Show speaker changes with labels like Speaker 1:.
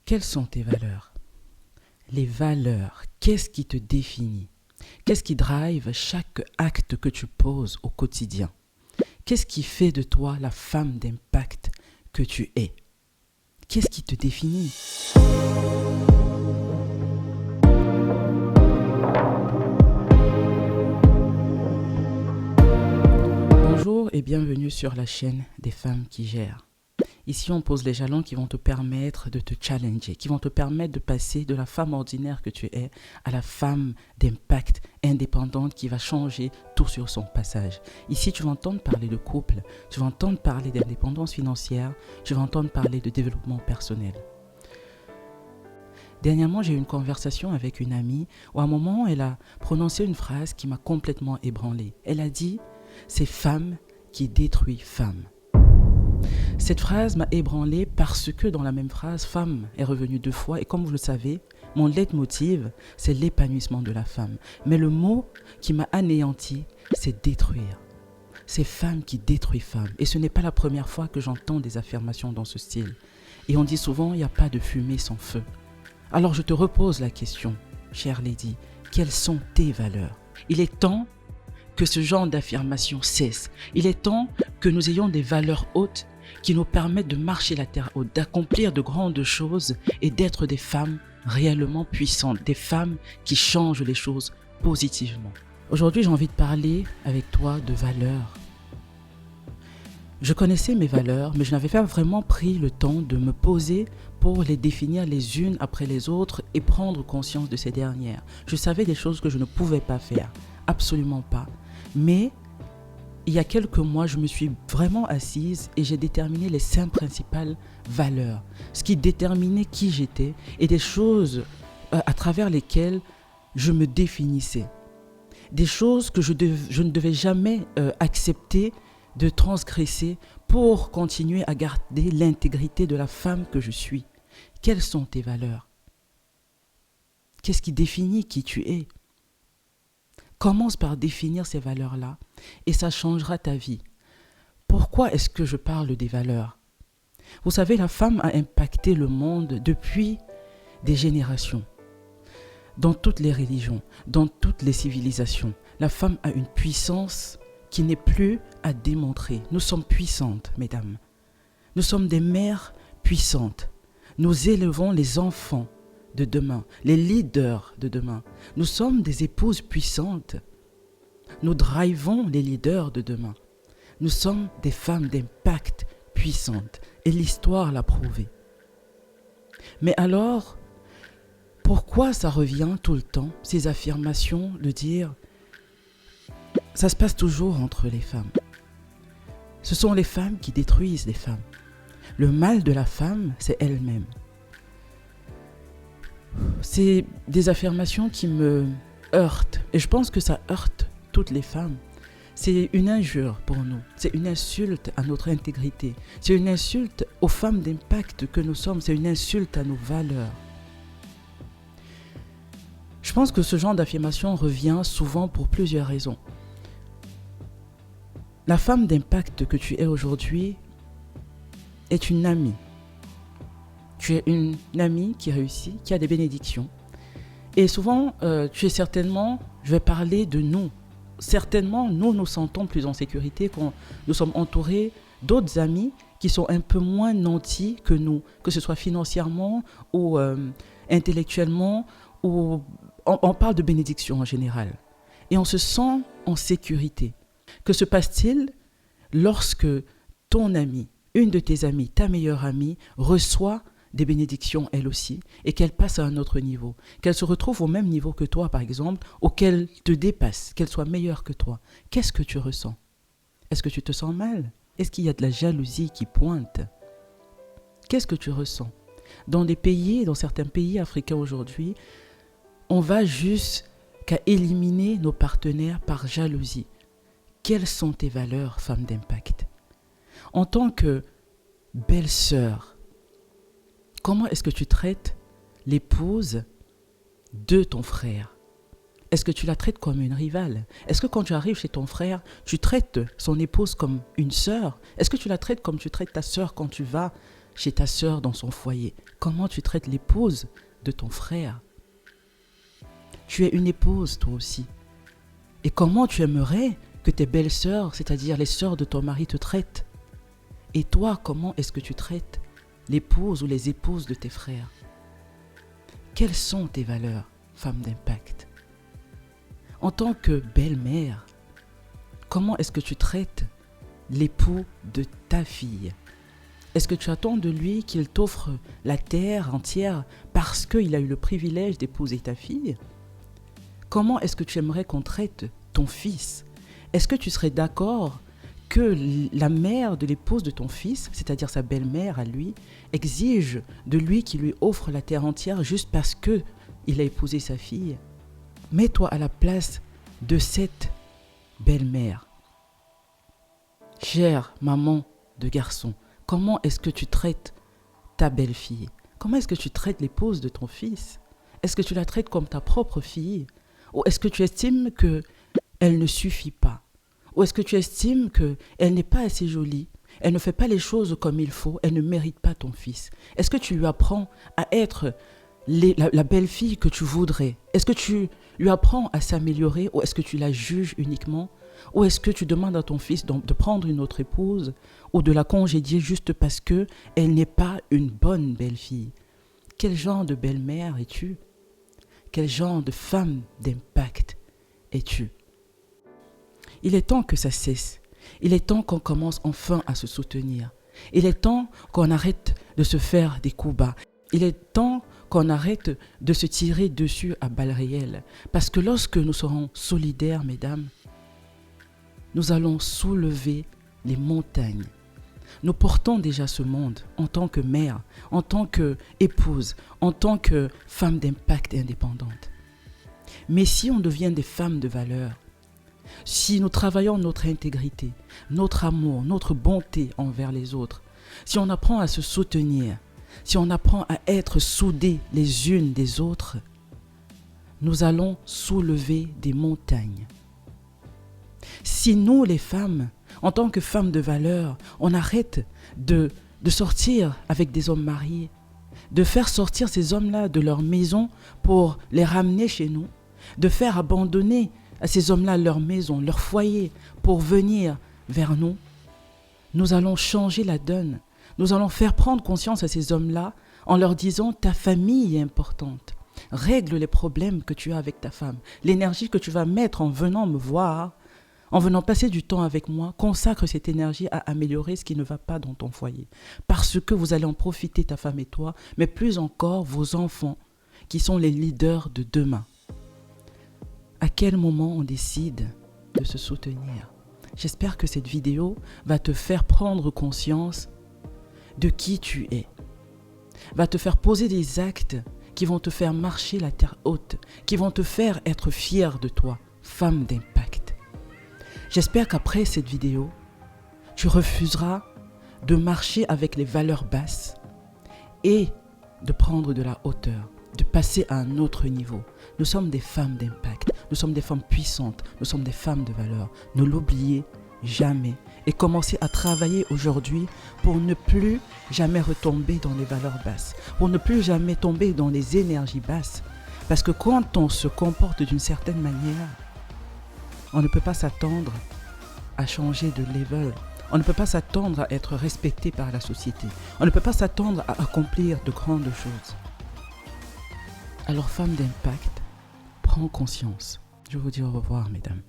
Speaker 1: Quelles sont tes valeurs? Les valeurs, qu'est-ce qui te définit? Qu'est-ce qui drive chaque acte que tu poses au quotidien? Qu'est-ce qui fait de toi la femme d'impact que tu es? Qu'est-ce qui te définit? Bonjour et bienvenue sur la chaîne des femmes qui gèrent. Ici, on pose les jalons qui vont te permettre de te challenger, qui vont te permettre de passer de la femme ordinaire que tu es à la femme d'impact indépendante qui va changer tout sur son passage. Ici, tu vas entendre parler de couple, tu vas entendre parler d'indépendance financière, tu vas entendre parler de développement personnel. Dernièrement, j'ai eu une conversation avec une amie où à un moment, elle a prononcé une phrase qui m'a complètement ébranlée. Elle a dit « C'est femme qui détruit femme ». Cette phrase m'a ébranlée parce que dans la même phrase, femme est revenue 2 fois et comme vous le savez, mon leitmotiv, c'est l'épanouissement de la femme. Mais le mot qui m'a anéanti, c'est détruire. C'est femme qui détruit femme. Et ce n'est pas la première fois que j'entends des affirmations dans ce style. Et on dit souvent, il n'y a pas de fumée sans feu. Alors je te repose la question, chère lady, quelles sont tes valeurs? Il est temps que ce genre d'affirmation cesse. Il est temps que nous ayons des valeurs hautes qui nous permettent de marcher la terre haute, d'accomplir de grandes choses et d'être des femmes réellement puissantes, des femmes qui changent les choses positivement. Aujourd'hui, j'ai envie de parler avec toi de valeurs. Je connaissais mes valeurs, mais je n'avais pas vraiment pris le temps de me poser pour les définir les unes après les autres et prendre conscience de ces dernières. Je savais des choses que je ne pouvais pas faire, absolument pas. Mais il y a quelques mois, je me suis vraiment assise et j'ai déterminé les 5 principales valeurs, ce qui déterminait qui j'étais et des choses à travers lesquelles je me définissais. Des choses que je ne devais jamais accepter de transgresser pour continuer à garder l'intégrité de la femme que je suis. Quelles sont tes valeurs? Qu'est-ce qui définit qui tu es? Commence par définir ces valeurs-là et ça changera ta vie. Pourquoi est-ce que je parle des valeurs? Vous savez, la femme a impacté le monde depuis des générations. Dans toutes les religions, dans toutes les civilisations, la femme a une puissance qui n'est plus à démontrer. Nous sommes puissantes, mesdames. Nous sommes des mères puissantes. Nous élevons les enfants de demain, les leaders de demain. Nous sommes des épouses puissantes. Nous drivons les leaders de demain. Nous sommes des femmes d'impact puissantes et l'histoire l'a prouvé. Mais alors, pourquoi ça revient tout le temps, ces affirmations de dire ça se passe toujours entre les femmes? Ce sont les femmes qui détruisent les femmes. Le mal de la femme, c'est elle-même. C'est des affirmations qui me heurtent. Et je pense que ça heurte toutes les femmes. C'est une injure pour nous. C'est une insulte à notre intégrité. C'est une insulte aux femmes d'impact que nous sommes. C'est une insulte à nos valeurs. Je pense que ce genre d'affirmation revient souvent pour plusieurs raisons. La femme d'impact que tu es aujourd'hui est une amie. Tu es une amie qui réussit, qui a des bénédictions. Et souvent, tu es certainement, je vais parler de nous. Certainement, nous nous sentons plus en sécurité quand nous sommes entourés d'autres amis qui sont un peu moins nantis que nous, que ce soit financièrement ou intellectuellement, ou on parle de bénédiction en général. Et on se sent en sécurité. Que se passe-t-il lorsque ton ami, une de tes amies, ta meilleure amie, reçoit des bénédictions elle aussi et qu'elle passe à un autre niveau, qu'elle se retrouve au même niveau que toi par exemple, ou qu'elle te dépasse, qu'elle soit meilleure que toi? Qu'est-ce que tu ressens? Est-ce que tu te sens mal? Est-ce qu'il y a de la jalousie qui pointe? Qu'est-ce que tu ressens? Dans certains pays africains aujourd'hui, on va jusqu'à éliminer nos partenaires par jalousie. Quelles sont tes valeurs, femme d'impact? En tant que belle-sœur, comment est-ce que tu traites l'épouse de ton frère? Est-ce que tu la traites comme une rivale? Est-ce que quand tu arrives chez ton frère, tu traites son épouse comme une sœur? Est-ce que tu la traites comme tu traites ta sœur quand tu vas chez ta sœur dans son foyer? Comment tu traites l'épouse de ton frère? Tu es une épouse toi aussi. Et comment tu aimerais que tes belles sœurs, c'est-à-dire les sœurs de ton mari, te traitent? Et toi, comment est-ce que tu traites l'épouse ou les épouses de tes frères? Quelles sont tes valeurs, femme d'impact? En tant que belle-mère, comment est-ce que tu traites l'époux de ta fille? Est-ce que tu attends de lui qu'il t'offre la terre entière parce qu'il a eu le privilège d'épouser ta fille? Comment est-ce que tu aimerais qu'on traite ton fils? Est-ce que tu serais d'accord que la mère de l'épouse de ton fils, c'est-à-dire sa belle-mère à lui, exige de lui qu'il lui offre la terre entière juste parce qu'il a épousé sa fille? Mets-toi à la place de cette belle-mère. Chère maman de garçon, comment est-ce que tu traites ta belle-fille? Comment est-ce que tu traites l'épouse de ton fils? Est-ce que tu la traites comme ta propre fille? Ou est-ce que tu estimes qu'elle ne suffit pas? Ou est-ce que tu estimes qu'elle n'est pas assez jolie? Elle ne fait pas les choses comme il faut, elle ne mérite pas ton fils. Est-ce que tu lui apprends à être la belle-fille que tu voudrais? Est-ce que tu lui apprends à s'améliorer ou est-ce que tu la juges uniquement? Ou est-ce que tu demandes à ton fils de prendre une autre épouse ou de la congédier juste parce qu'elle n'est pas une bonne belle-fille? Quel genre de belle-mère es-tu? Quel genre de femme d'impact es-tu? Il est temps que ça cesse. Il est temps qu'on commence enfin à se soutenir. Il est temps qu'on arrête de se faire des coups bas. Il est temps qu'on arrête de se tirer dessus à balles réelles. Parce que lorsque nous serons solidaires, mesdames, nous allons soulever les montagnes. Nous portons déjà ce monde en tant que mère, en tant qu'épouse, en tant que femme d'impact indépendante. Mais si on devient des femmes de valeur, si nous travaillons notre intégrité, notre amour, notre bonté envers les autres, si on apprend à se soutenir, si on apprend à être soudées les unes des autres, nous allons soulever des montagnes. Si nous, les femmes, en tant que femmes de valeur, on arrête de sortir avec des hommes mariés, de faire sortir ces hommes-là de leur maison pour les ramener chez nous, de faire abandonner à ces hommes-là leur maison, leur foyer, pour venir vers nous, nous allons changer la donne. Nous allons faire prendre conscience à ces hommes-là en leur disant « ta famille est importante ». Règle les problèmes que tu as avec ta femme. L'énergie que tu vas mettre en venant me voir, en venant passer du temps avec moi, consacre cette énergie à améliorer ce qui ne va pas dans ton foyer. Parce que vous allez en profiter, ta femme et toi, mais plus encore vos enfants, qui sont les leaders de demain. À quel moment on décide de se soutenir? J'espère que cette vidéo va te faire prendre conscience de qui tu es. Va te faire poser des actes qui vont te faire marcher la terre haute, qui vont te faire être fier de toi, femme d'impact. J'espère qu'après cette vidéo, tu refuseras de marcher avec les valeurs basses et de prendre de la hauteur, de passer à un autre niveau. Nous sommes des femmes d'impact, nous sommes des femmes puissantes, nous sommes des femmes de valeur. Ne l'oubliez jamais et commencez à travailler aujourd'hui pour ne plus jamais retomber dans les valeurs basses, pour ne plus jamais tomber dans les énergies basses. Parce que quand on se comporte d'une certaine manière, on ne peut pas s'attendre à changer de level. On ne peut pas s'attendre à être respecté par la société. On ne peut pas s'attendre à accomplir de grandes choses. Alors, femme d'impact, prends conscience. Je vous dis au revoir, mesdames.